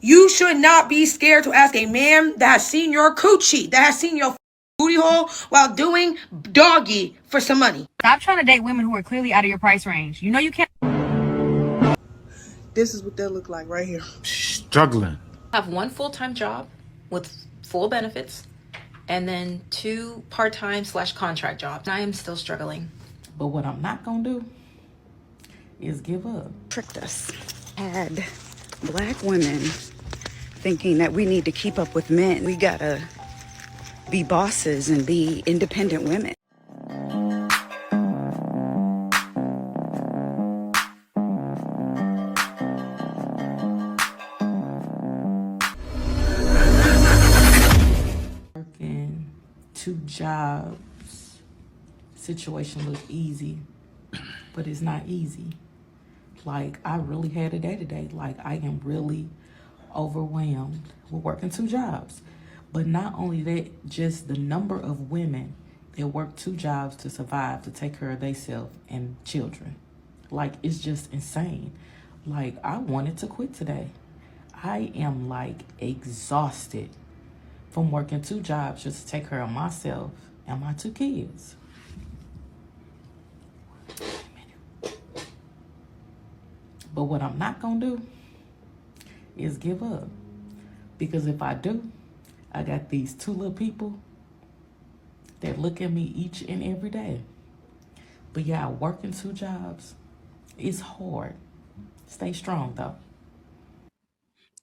You should not be scared to ask a man that has seen your coochie, that has seen your booty hole while doing doggy for some money. Stop trying to date women who are clearly out of your price range. You know you can't. This is what that look like right here. Struggling. Have one full-time job with full benefits and then 2 part-time/contract jobs. I am still struggling. But what I'm not gonna do is give up. Tricked us. Had black women thinking that we need to keep up with men. We gotta be bosses and be independent women. Working 2 jobs, situation look easy, but it's not easy. Like, I really had a day today. Like, I am really overwhelmed with working 2 jobs. But not only that, just the number of women that work 2 jobs to survive, to take care of themselves and children. Like, it's just insane. Like, I wanted to quit today. I am like exhausted from working 2 jobs just to take care of myself and my 2 kids. But what I'm not gonna do is give up. Because if I do, I got these 2 little people that look at me each and every day. But yeah, working 2 jobs is hard. Stay strong though.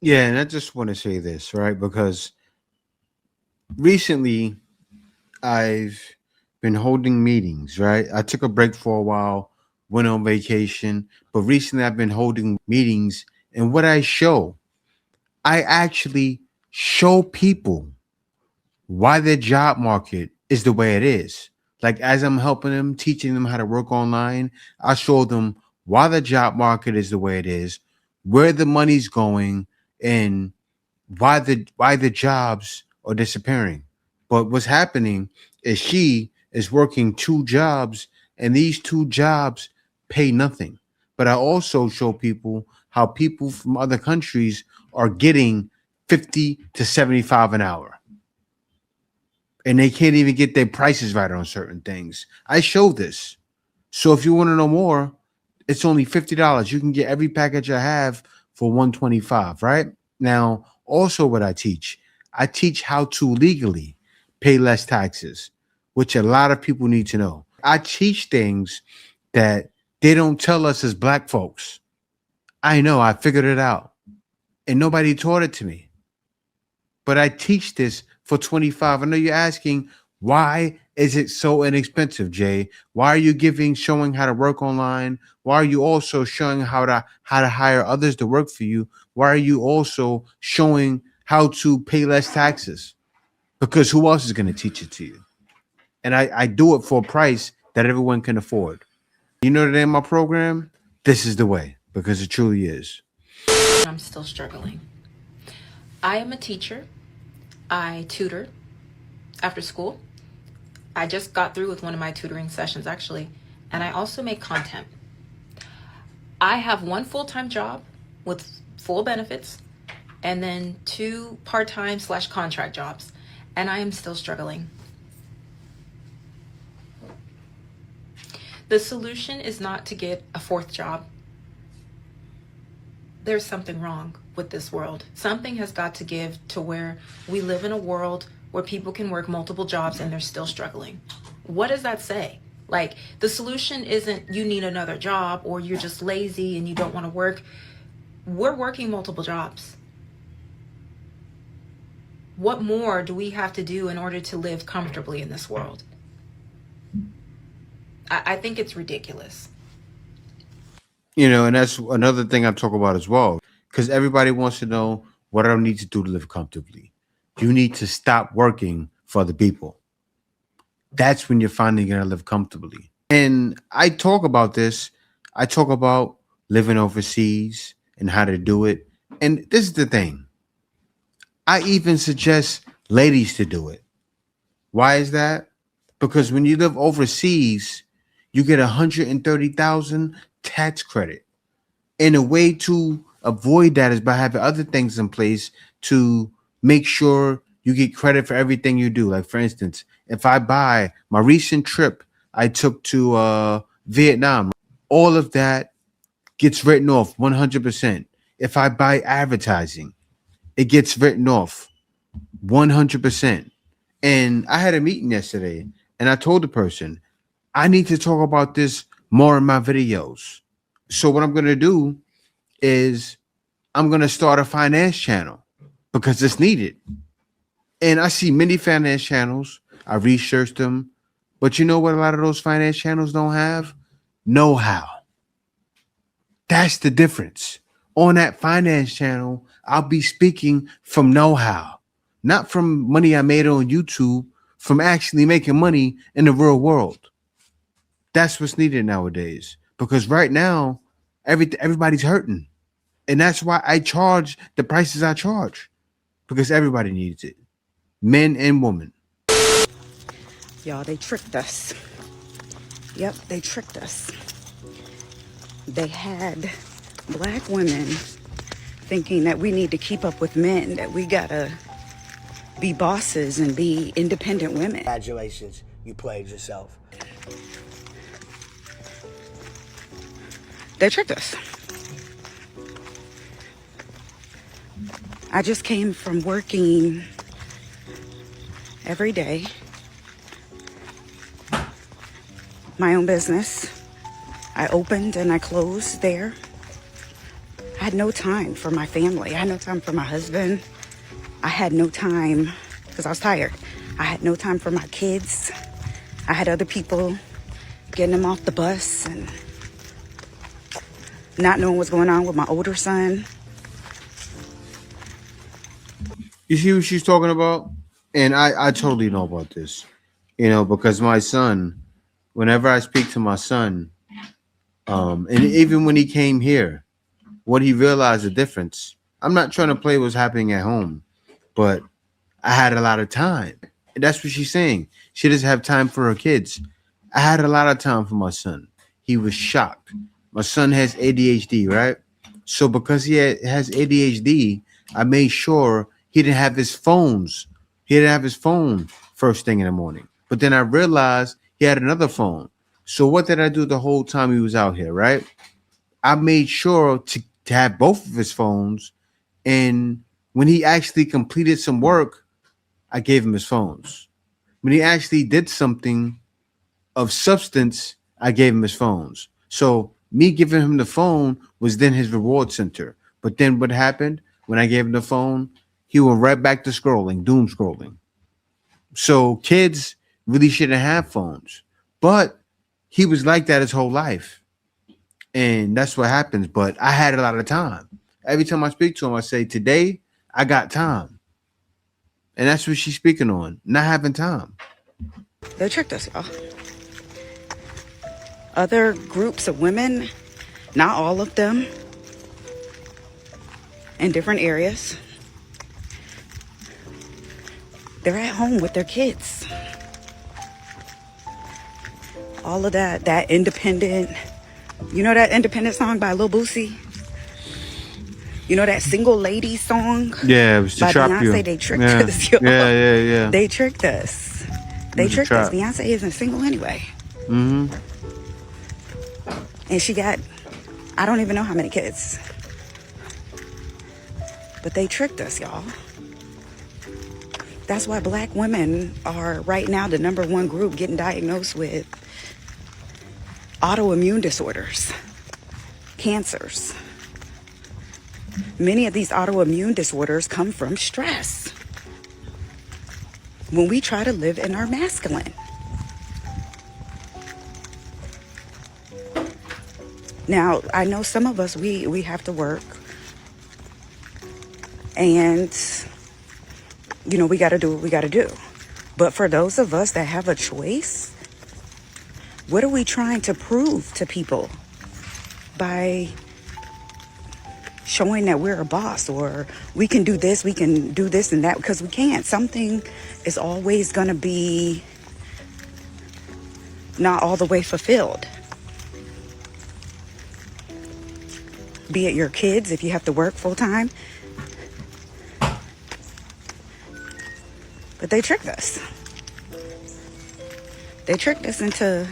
Yeah, and I just want to say this, right? Because recently I've been holding meetings, right? I took a break for a while, went on vacation, but recently I've been holding meetings, and what I actually show people why their job market is the way it is. Like, as I'm helping them, teaching them how to work online, I show them why the job market is the way it is, where the money's going, and why the jobs are disappearing. But what's happening is she is working 2 jobs, and these 2 jobs pay nothing. But I also show people how people from other countries are getting 50 to 75 an hour. And they can't even get their prices right on certain things. I show this. So if you want to know more, it's only $50. You can get every package I have for $125, right? Now, also what I teach how to legally pay less taxes, which a lot of people need to know. I teach things that they don't tell us as black folks. I know, I figured it out. And nobody taught it to me. But I teach this for $25. I know you're asking, why is it so inexpensive, Jay? Why are you showing how to work online? Why are you also showing how to hire others to work for you? Why are you also showing how to pay less taxes? Because who else is going to teach it to you? And I do it for a price that everyone can afford. You know the name of my program? This is the way, because it truly is. I'm still struggling. I am a teacher. I tutor after school. I just got through with one of my tutoring sessions, actually, and I also make content. I have one full-time job with full benefits and then 2 part-time/contract jobs, and I am still struggling. The solution is not to get a 4th job. There's something wrong with this world. Something has got to give to where we live in a world where people can work multiple jobs and they're still struggling. What does that say? Like, the solution isn't you need another job or you're just lazy and you don't want to work. We're working multiple jobs. What more do we have to do in order to live comfortably in this world? I think it's ridiculous. You know, and that's another thing I talk about as well, because everybody wants to know, what do I need to do to live comfortably? You need to stop working for other people. That's when you're finally going to live comfortably. And I talk about this. I talk about living overseas and how to do it. And this is the thing. I even suggest ladies to do it. Why is that? Because when you live overseas, you get 130,000 tax credit. And a way to avoid that is by having other things in place to make sure you get credit for everything you do. Like, for instance, if I buy my recent trip I took to Vietnam, all of that gets written off 100%. If I buy advertising, it gets written off 100%. And I had a meeting yesterday and I told the person, I need to talk about this more in my videos. So what I'm going to do is I'm going to start a finance channel because it's needed. And I see many finance channels. I researched them. But you know what a lot of those finance channels don't have? Know-how. That's the difference. On that finance channel, I'll be speaking from know-how, not from money I made on YouTube, from actually making money in the real world. That's what's needed nowadays. Because right now, everybody's hurting. And that's why I charge the prices I charge. Because everybody needs it. Men and women. Y'all, they tricked us. Yep, they tricked us. They had black women thinking that we need to keep up with men, that we gotta be bosses and be independent women. Congratulations, you played yourself. They tricked us. I just came from working every day, my own business. I opened and I closed there. I had no time for my family. I had no time for my husband. I had no time because I was tired. I had no time for my kids. I had other people getting them off the bus and not knowing what's going on with my older son. You see what she's talking about? And I totally know about this, because my son, whenever I speak to my son, and even when he came here, what he realized the difference. I'm not trying to play what's happening at home, but I had a lot of time. And that's what she's saying. She doesn't have time for her kids. I had a lot of time for my son. He was shocked. My son has ADHD, right? So because he has ADHD, I made sure he didn't have his phones. He didn't have his phone first thing in the morning. But then I realized he had another phone. So what did I do the whole time he was out here, right? I made sure to have both of his phones. And when he actually completed some work, I gave him his phones. When he actually did something of substance, I gave him his phones. So me giving him the phone was then his reward center. But then what happened when I gave him the phone? He went right back to scrolling, doom scrolling. So kids really shouldn't have phones. But he was like that his whole life. And that's what happens. But I had a lot of time. Every time I speak to him, I say, today, I got time. And that's what she's speaking on, not having time. They tricked us, y'all. Other groups of women, not all of them, in different areas, they're at home with their kids. All of that independent, that independent song by Lil Boosie? That single lady song? Yeah, it was to by trap Beyonce, you. they tricked us, y'all. Yeah. They tricked us. They tricked us. Beyonce isn't single anyway. Mm-hmm. And she got, I don't even know how many kids. But they tricked us, y'all. That's why black women are right now the #1 group getting diagnosed with autoimmune disorders, cancers. Many of these autoimmune disorders come from stress. When we try to live in our masculine. Now, I know some of us, we have to work. And, we got to do what we got to do. But for those of us that have a choice, what are we trying to prove to people by showing that we're a boss, or we can do this and that? Because we can't. Something is always going to be not all the way fulfilled. be it your kids if you have to work full time. But they tricked us. They tricked us into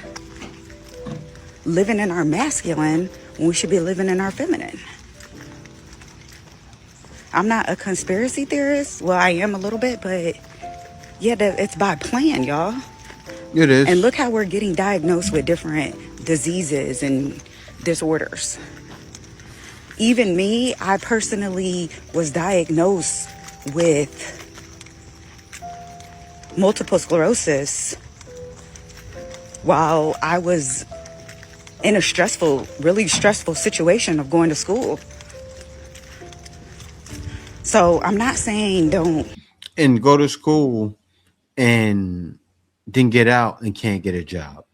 living in our masculine when we should be living in our feminine. I'm not a conspiracy theorist. Well, I am a little bit, but yeah, it's by plan, y'all. It is. And look how we're getting diagnosed with different diseases and disorders. Even me, I personally was diagnosed with multiple sclerosis while I was in a really stressful situation of going to school. So I'm not saying don't. And go to school and then get out and can't get a job.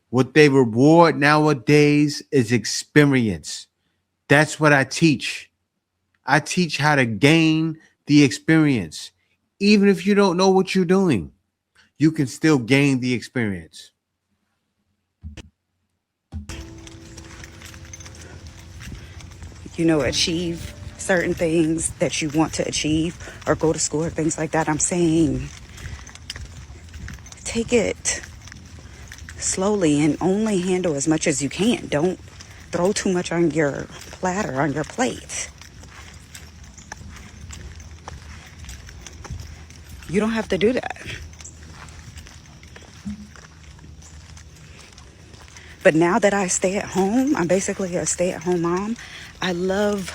What they reward nowadays is experience. That's what I teach. I teach how to gain the experience. Even if you don't know what you're doing, you can still gain the experience. Achieve certain things that you want to achieve or go to school or things like that. I'm saying take it slowly and only handle as much as you can. Don't throw too much on your platter, on your plate. You don't have to do that. But now that I stay at home, I'm basically a stay-at-home mom. I love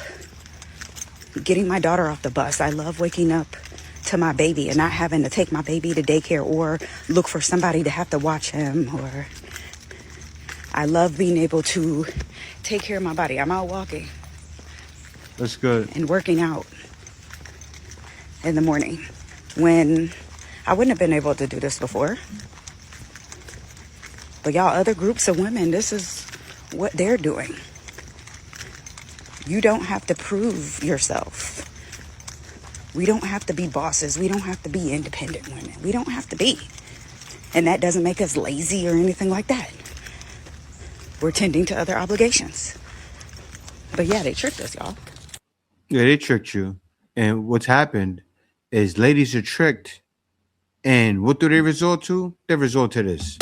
getting my daughter off the bus. I love waking up to my baby and not having to take my baby to daycare or look for somebody to have to watch him. Or I love being able to take care of my body. I'm out walking. That's good. And working out in the morning when I wouldn't have been able to do this before. But y'all, other groups of women, this is what they're doing. You don't have to prove yourself. We don't have to be bosses. We don't have to be independent women. We don't have to be. And that doesn't make us lazy or anything like that. We're tending to other obligations. But yeah, they tricked us, y'all. Yeah, they tricked you. And what's happened is ladies are tricked. And what do they resort to? They resort to this.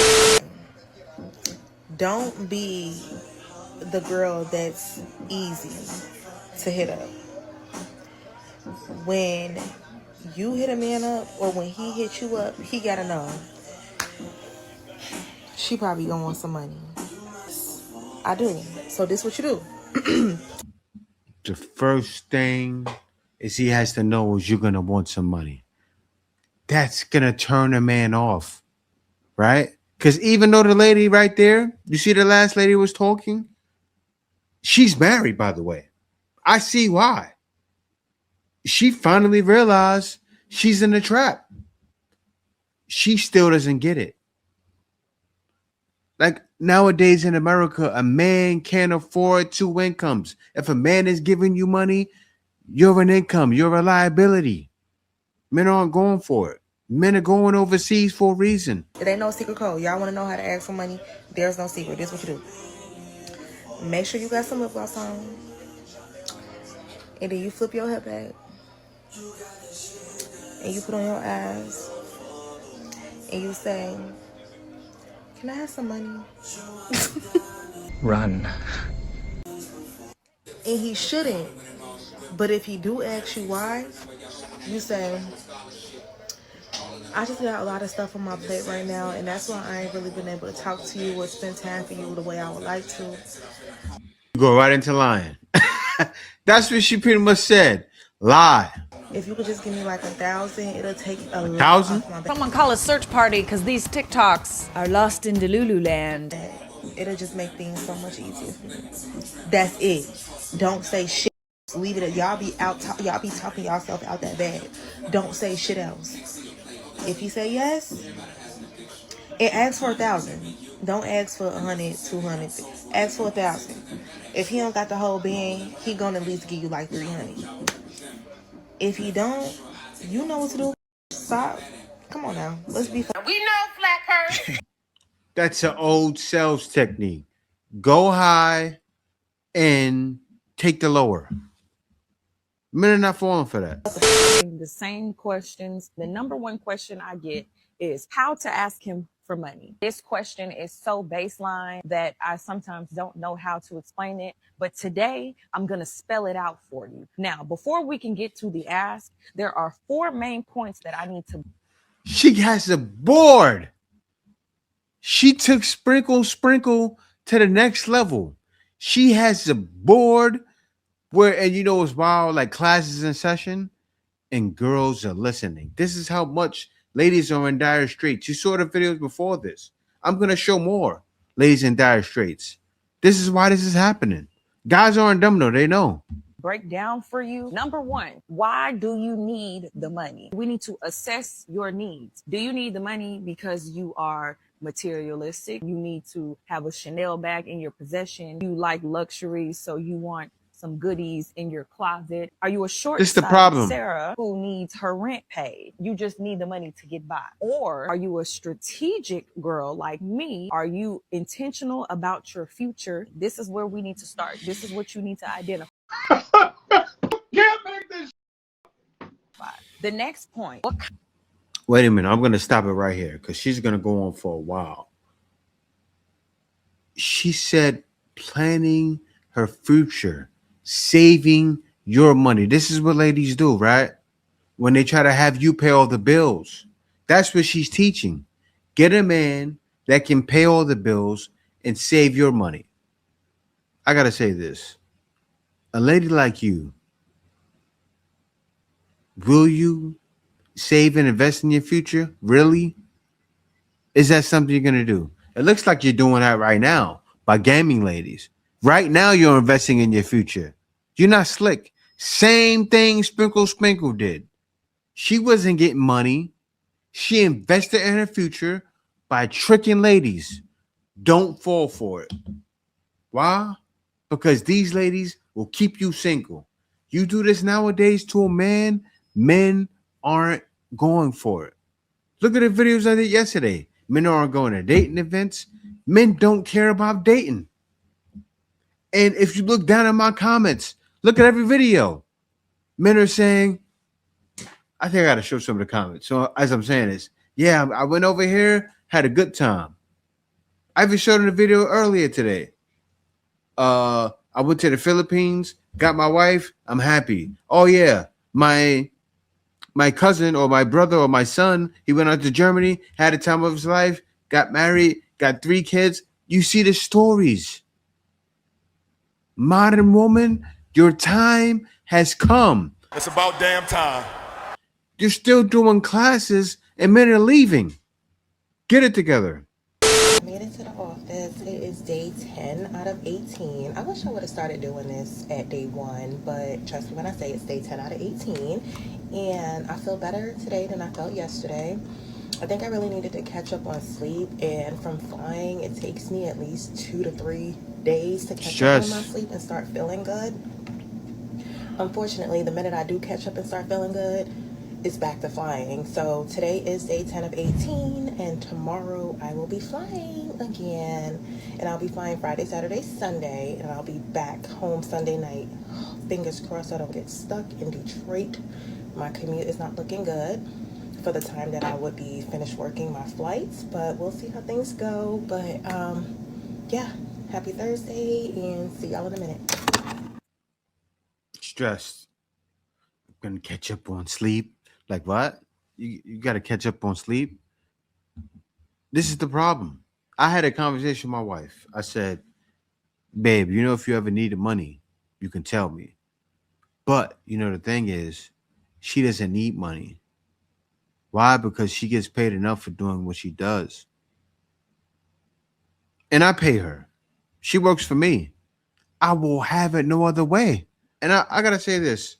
Don't be the girl that's easy to hit up. When you hit a man up or when he hits you up, he gotta know she probably gonna want some money. I do. So this what you do. The first thing is he has to know is you're going to want some money. That's going to turn a man off, right? Because even though the lady right there, you see the last lady was talking, she's married, by the way. I see why. She finally realized she's in a trap. She still doesn't get it. Like nowadays in America, a man can't afford two incomes. If a man is giving you money, you're an income. You're a liability. Men aren't going for it. Men are going overseas for a reason. It ain't no secret code. Y'all want to know how to ask for money? There's no secret. This what you do. Make sure you got some lip gloss on. And then you flip your hair back. And you put on your eyes. And you say, can I have some money? Run. And he shouldn't. But if he do ask you why, you say, I just got a lot of stuff on my plate right now, and that's why I ain't really been able to talk to you or spend time for you the way I would like to. Go right into lying. That's what she pretty much said. Lie. If you could just give me like 1,000, it'll take a lot 1,000? off my back. Someone call a search party because these TikToks are lost in Delulu land. It'll just make things so much easier for me. That's it. Don't say shit. Leave it. Y'all be y'all be talking yourself out that bad. Don't say shit else. If he say yes, and ask for 1,000. Don't ask for 100, 200. Ask for 1,000. If he don't got the whole band, he gonna at least give you like 300. If he don't, you know what to do. Stop. Come on now. Let's be fun. We know flat purse. That's an old sales technique. Go high and take the lower. Men are not falling for that. The same questions. The number one question I get is how to ask him for money. This question is so baseline that I sometimes don't know how to explain it. But today I'm going to spell it out for you. Now, before we can get to the ask, there are 4 main points that I need to. She has a board. She took sprinkle to the next level. She has a board where, and you know, it's wild, like classes in session and girls are listening. This is how much ladies are in dire straits. You saw the videos before this. I'm going to show more ladies in dire straits. This is why this is happening. Guys aren't dumb though. They know. Break down for you. Number one, why do you need the money? We need to assess your needs. Do you need the money because you are materialistic? You need to have a Chanel bag in your possession. You like luxury, so you want some goodies in your closet. Are you a short-sighted Sarah who needs her rent paid? You just need the money to get by. Or are you a strategic girl like me? Are you intentional about your future? This is where we need to start. This is what you need to identify. Can't make this. The next point. Wait a minute. I'm going to stop it right here because she's going to go on for a while. She said planning her future, saving your money. This is what ladies do, right? When they try to have you pay all the bills. That's what she's teaching. Get a man that can pay all the bills and save your money. I got to say this. A lady like you, will you save and invest in your future? Really? Is that something you're going to do? It looks like you're doing that right now by gaming ladies. Right now, you're investing in your future. You're not slick. Same thing Sprinkle did. She wasn't getting money. She invested in her future by tricking ladies. Don't fall for it. Why? Because these ladies will keep you single. You do this nowadays to a man, men aren't going for it. Look at the videos I did yesterday. Men aren't going to dating events. Men don't care about dating. And if you look down at my comments, look at every video. Men are saying, I think I got to show some of the comments. So as I'm saying this, yeah, I went over here, had a good time. I even showed in a video earlier today. I went to the Philippines, got my wife. I'm happy. Oh yeah, my cousin or my brother or my son, he went out to Germany, had the time of his life, got married, got 3 kids. You see the stories. Modern woman, your time has come. It's about damn time. You're still doing classes and men are leaving. Get it together. Made it to the office. It is day 10 out of 18. I wish I would have started doing this at day 1, but trust me when I say it's day 10 out of 18. And I feel better today than I felt yesterday. I think I really needed to catch up on sleep, and from flying, it takes me at least 2 to 3 days to catch up on my sleep and start feeling good. Unfortunately, the minute I do catch up and start feeling good, it's back to flying. So today is day 10 of 18, and tomorrow I will be flying again. And I'll be flying Friday, Saturday, Sunday, and I'll be back home Sunday night. Fingers crossed I don't get stuck in Detroit. My commute is not looking good for the time that I would be finished working my flights, but we'll see how things go. But yeah, happy Thursday, and see y'all in a minute. Stressed. I'm gonna catch up on sleep. Like what? You got to catch up on sleep. This is the problem. I had a conversation with my wife. I said, babe, you know, if you ever needed money, you can tell me. But, you know, the thing is, she doesn't need money. Why? Because she gets paid enough for doing what she does. And I pay her. She works for me. I will have it no other way. And I got to say this.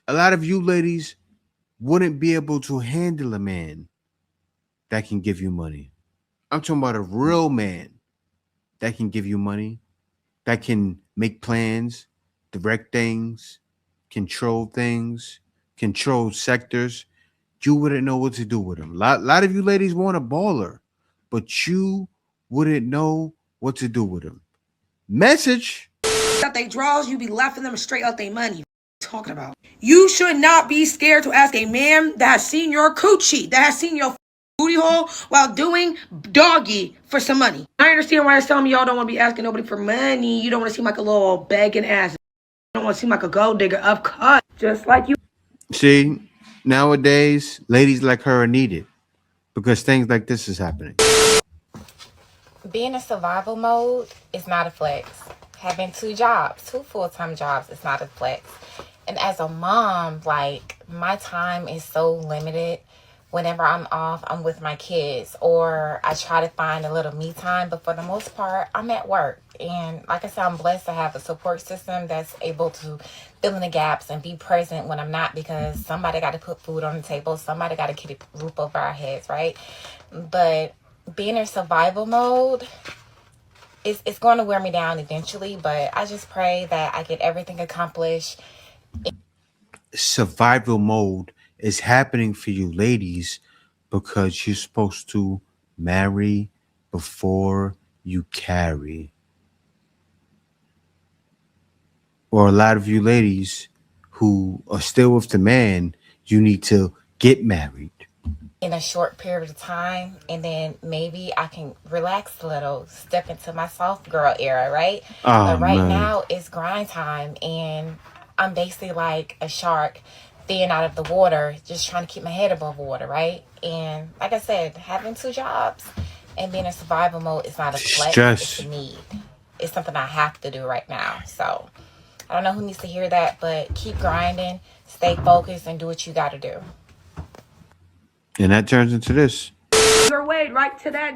A lot of you ladies wouldn't be able to handle a man that can give you money. I'm talking about a real man that can give you money, that can make plans, direct things, control things, control sectors. You wouldn't know what to do with him. A lot of you ladies want a baller, but you wouldn't know what to do with him. Message. out they draws, you be laughing them straight out they money. Talking about. You should not be scared to ask a man that has seen your coochie, that has seen your booty hole while doing doggy for some money. I understand why some of y'all don't want to be asking nobody for money. You don't want to seem like a little begging ass. You don't want to seem like a gold digger, of course. Just like you. See, nowadays, ladies like her are needed because things like this is happening. Being in survival mode is not a flex. Having two full-time jobs is not a flex. And as a mom, like, my time is so limited. Whenever I'm off, I'm with my kids, or I try to find a little me time, but for the most part, I'm at work. And like I said, I'm blessed to have a support system that's able to fill in the gaps and be present when I'm not, because somebody got to put food on the table, somebody got to keep a roof over our heads, right? But being in survival mode, it's going to wear me down eventually, but I just pray that I get everything accomplished. Survival mode is happening for you ladies because you're supposed to marry before you carry. Or a lot of you ladies who are still with the man, you need to get married In a short period of time, and then maybe I can relax a little, step into my soft girl era, right? But right now it's grind time, and I'm basically like a shark staying out of the water, just trying to keep my head above water, right? And like I said, having two jobs and being in survival mode is not a flex, it's a need. It's something I have to do right now. So I don't know who needs to hear that, but keep grinding, stay focused, and do what you got to do. And that turns into this. Your way right to that.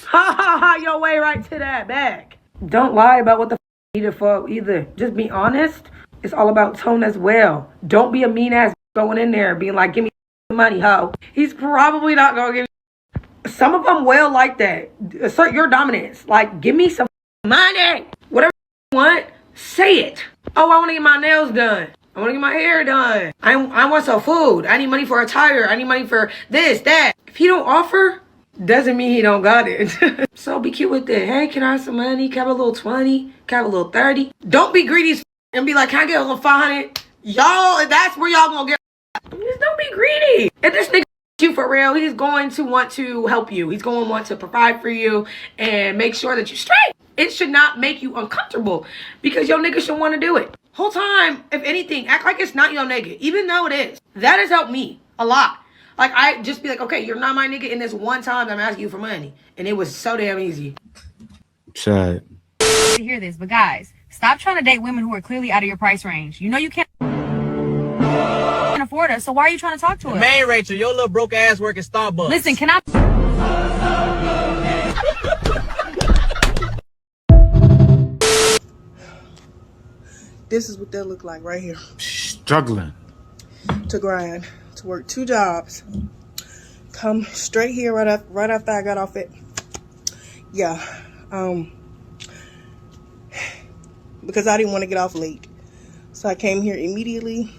Ha ha ha, your way right to that bag. Don't lie about what the you need it for either. Just be honest. It's all about tone as well. Don't be a mean ass going in there being like, give me money, ho. He's probably not going to give you. Some of them will like that. Assert your dominance. Like, give me some money. Whatever you want, say it. Oh, I want to get my nails done. I want to get my hair done. I want some food. I need money for a tire. I need money for this, that. If he don't offer, doesn't mean he don't got it. So be cute with it. Hey, can I have some money? Can I have a little 20? Can I have a little 30? Don't be greedy as and be like, can I get a little 500? Y'all, that's where y'all gonna get. Just don't be greedy. If this nigga you for real, he's going to want to help you. He's going to want to provide for you and make sure that you're straight. It should not make you uncomfortable because your nigga should want to do it. Whole time, if anything, act like it's not your nigga, even though it is. That has helped me a lot. Like, I just be like, okay, you're not my nigga in this one time I'm asking you for money. And it was so damn easy. Sad. To hear this, but guys, stop trying to date women who are clearly out of your price range. You know you can't afford us, so why are you trying to talk to us? Man, Rachel, your little broke ass work at Starbucks. Listen, can I... This is what they look like right here. Struggling. To grind, to work two jobs. Come straight here right after I got off it. Yeah. Because I didn't want to get off late. So I came here immediately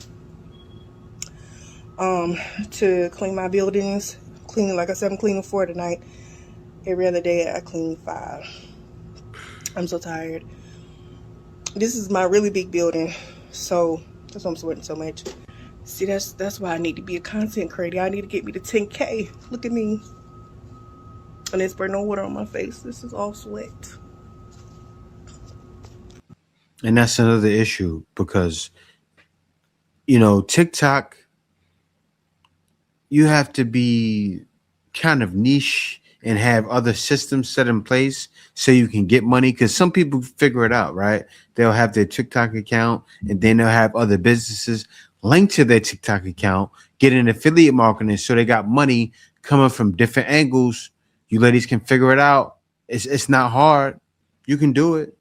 to clean my buildings. Cleaning, like I said, I'm cleaning 4 tonight. Every other day I clean 5. I'm so tired. This is my really big building, so that's why I'm sweating so much. See, that's why I need to be a content creator. I need to get me to 10K. Look at me. And it's burning no water on my face. This is all sweat. And that's another issue because, you know, TikTok, you have to be kind of niche and have other systems set in place so you can get money. Because some people figure it out, right? They'll have their TikTok account and then they'll have other businesses linked to their TikTok account, get an affiliate marketing so they got money coming from different angles. You ladies can figure it out. It's not hard. You can do it.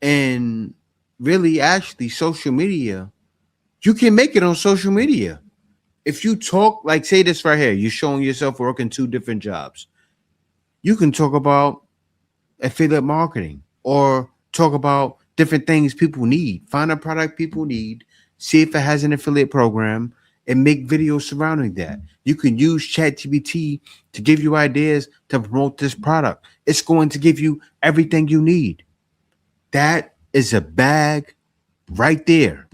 And really, actually, social media, you can make it on social media. If you talk, like say this right here, you're showing yourself working 2 different jobs. You can talk about affiliate marketing or talk about different things people need. Find a product people need, see if it has an affiliate program, and make videos surrounding that. You can use ChatGPT to give you ideas to promote this product. It's going to give you everything you need. That is a bag right there.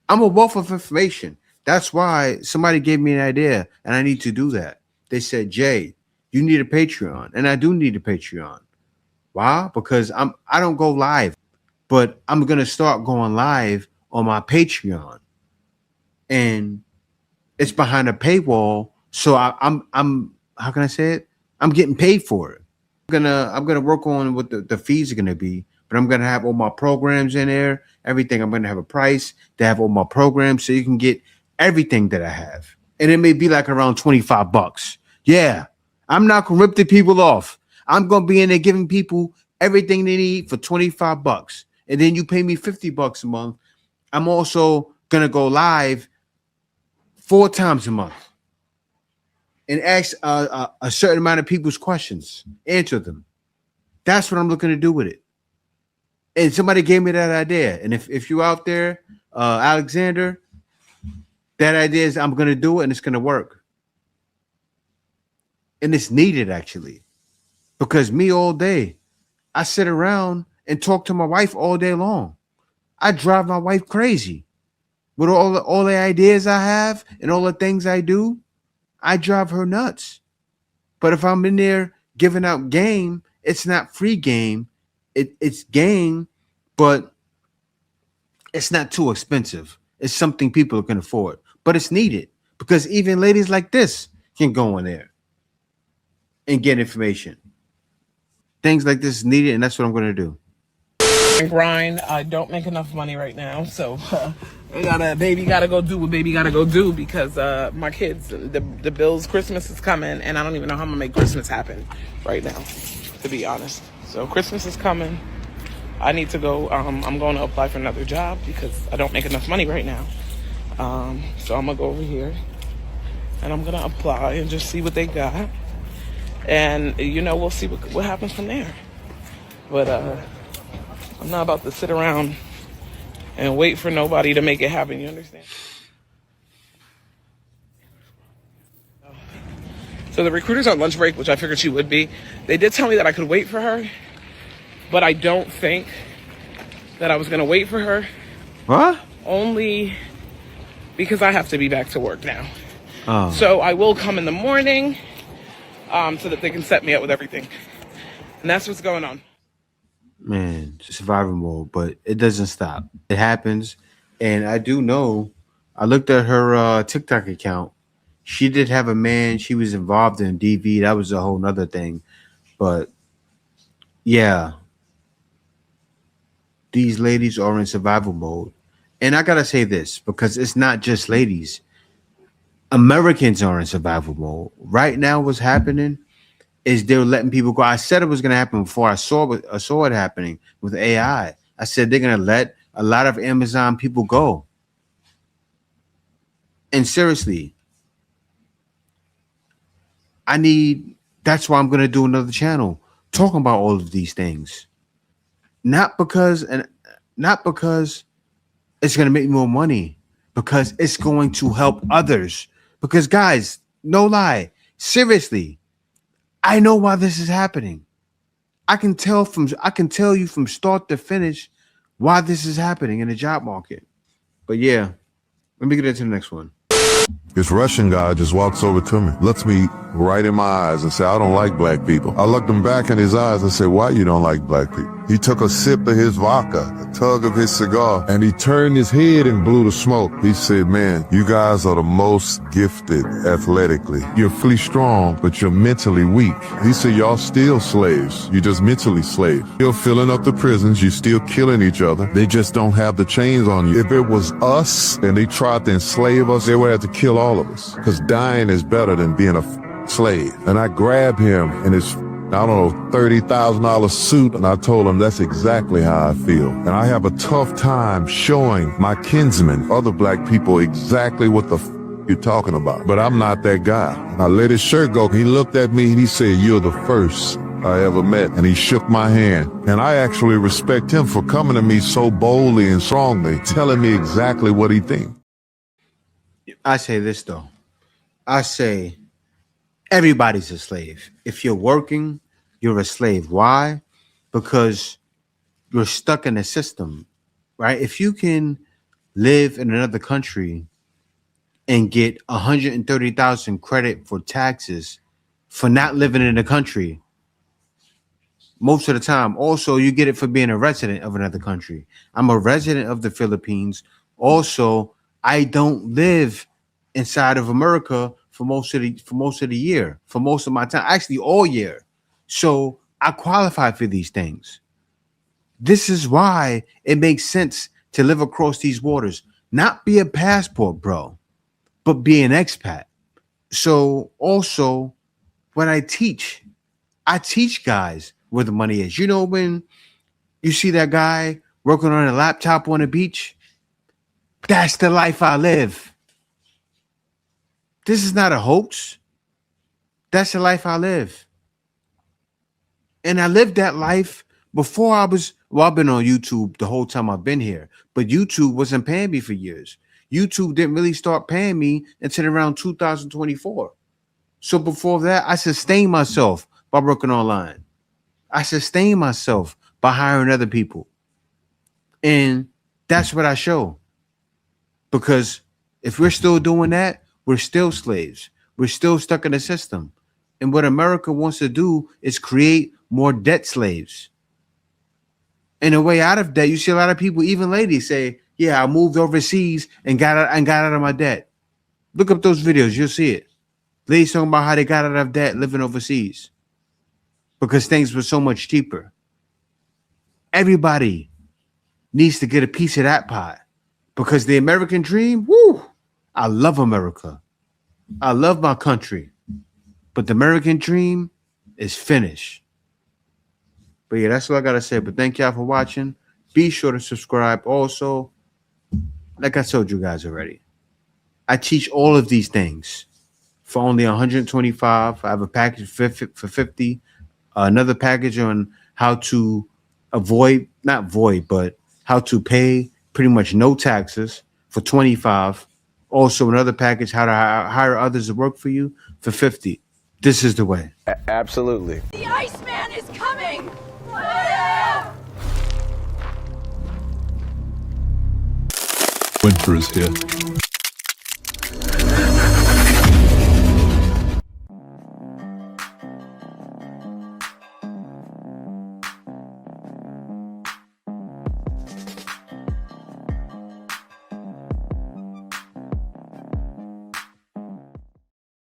I'm a wealth of information. That's why somebody gave me an idea and I need to do that. They said, Jay, you need a Patreon. And I do need a Patreon. Why? Because I don't go live, but I'm gonna start going live on my Patreon. And it's behind a paywall. So I'm how can I say it? I'm getting paid for it. I'm gonna work on what the fees are gonna be, but I'm gonna have all my programs in there, everything. I'm gonna have a price to have all my programs so you can get everything that I have. And it may be like around $25. Yeah. I'm not gonna rip the people off. I'm gonna be in there giving people everything they need for $25. And then you pay me $50 a month. I'm also gonna go live 4 times a month and ask a certain amount of people's questions, answer them. That's what I'm looking to do with it. And somebody gave me that idea. And if you're out there, Alexander, that idea is I'm going to do it and it's going to work. And it's needed actually, because me all day, I sit around and talk to my wife all day long. I drive my wife crazy with all the ideas I have and all the things I do. I drive her nuts. But if I'm in there giving out game, it's not free game. It's game, but it's not too expensive. It's something people can afford, but it's needed because even ladies like this can go in there and get information. Things like this is needed, and that's what I'm going to do. Grind. I don't make enough money right now, so baby gotta go do what baby gotta go do because my kids, the bills, Christmas is coming, and I don't even know how I'm gonna make Christmas happen right now, to be honest. So Christmas is coming. I need to go. I'm going to apply for another job because I don't make enough money right now. So I'm gonna go over here and I'm gonna apply and just see what they got, and we'll see what happens from there. But I'm not about to sit around and wait for nobody to make it happen, you understand? So the recruiter's on lunch break, which I figured she would be. They did tell me that I could wait for her, but I don't think that I was going to wait for her. What? Only because I have to be back to work now. Oh. So I will come in the morning so that they can set me up with everything. And that's what's going on. Man, survival mode, but it doesn't stop. It happens. And I do know, I looked at her TikTok account. She did have a man. She was involved in DV. That was a whole nother thing. But yeah, these ladies are in survival mode. And I got to say this because it's not just ladies. Americans are in survival mode. Right now, what's happening is they're letting people go. I said it was going to happen before I saw it happening with AI. I said they're going to let a lot of Amazon people go. And seriously, that's why I'm going to do another channel talking about all of these things. Not because it's going to make more money, because it's going to help others. Because guys, no lie, seriously, I know why this is happening. I can tell you from start to finish why this is happening in the job market. But yeah, let me get into the next one. This Russian guy just walks over to me, looks me right in my eyes and say, I don't like black people. I looked him back in his eyes and said, why you don't like black people? He took a sip of his vodka, a tug of his cigar, and he turned his head and blew the smoke. He said, man, you guys are the most gifted athletically. You're physically strong, but you're mentally weak. He said, y'all still slaves. You're just mentally slaves. You're filling up the prisons. You're still killing each other. They just don't have the chains on you. If it was us and they tried to enslave us, they would have to kill all of us. Because dying is better than being a slave. And I grabbed him in his, I don't know, $30,000 suit, and I told him that's exactly how I feel. And I have a tough time showing my kinsmen, other black people, exactly what the you're talking about. But I'm not that guy. I let his shirt go. He looked at me and he said, you're the first I ever met. And he shook my hand. And I actually respect him for coming to me so boldly and strongly, telling me exactly what he thinks. I say this though. I say everybody's a slave. If you're working, you're a slave. Why? Because you're stuck in a system, right? If you can live in another country and get 130,000 credit for taxes for not living in the country, most of the time, also you get it for being a resident of another country. I'm a resident of the Philippines. Also, I don't live inside of America for most of the year, for most of my time, actually all year. So I qualify for these things. This is why it makes sense to live across these waters, not be a passport, bro, but be an expat. So also, when I teach guys where the money is. You know, when you see that guy working on a laptop on the beach, that's the life I live. This is not a hoax. That's the life I live. And I lived that life before I've been on YouTube the whole time I've been here, but YouTube wasn't paying me for years. YouTube didn't really start paying me until around 2024. So before that, I sustained myself by working online. I sustained myself by hiring other people. And that's what I show. Because if we're still doing that, we're still slaves. We're still stuck in the system. And what America wants to do is create more debt slaves. And a way out of debt, you see a lot of people, even ladies, say, yeah, I moved overseas and got out of my debt. Look up those videos, you'll see it. Ladies talking about how they got out of debt living overseas because things were so much cheaper. Everybody needs to get a piece of that pie because the American dream, woo, I love America. I love my country. But the American dream is finished. But yeah, that's all I got to say. But thank y'all for watching. Be sure to subscribe. Also, like I told you guys already, I teach all of these things for only $125. I have a package for 50. Another package on how to but how to pay pretty much no taxes for $25. Also, another package, how to hire others to work for you for $50. This is the way. Absolutely. The Iceman is coming! Winter is here.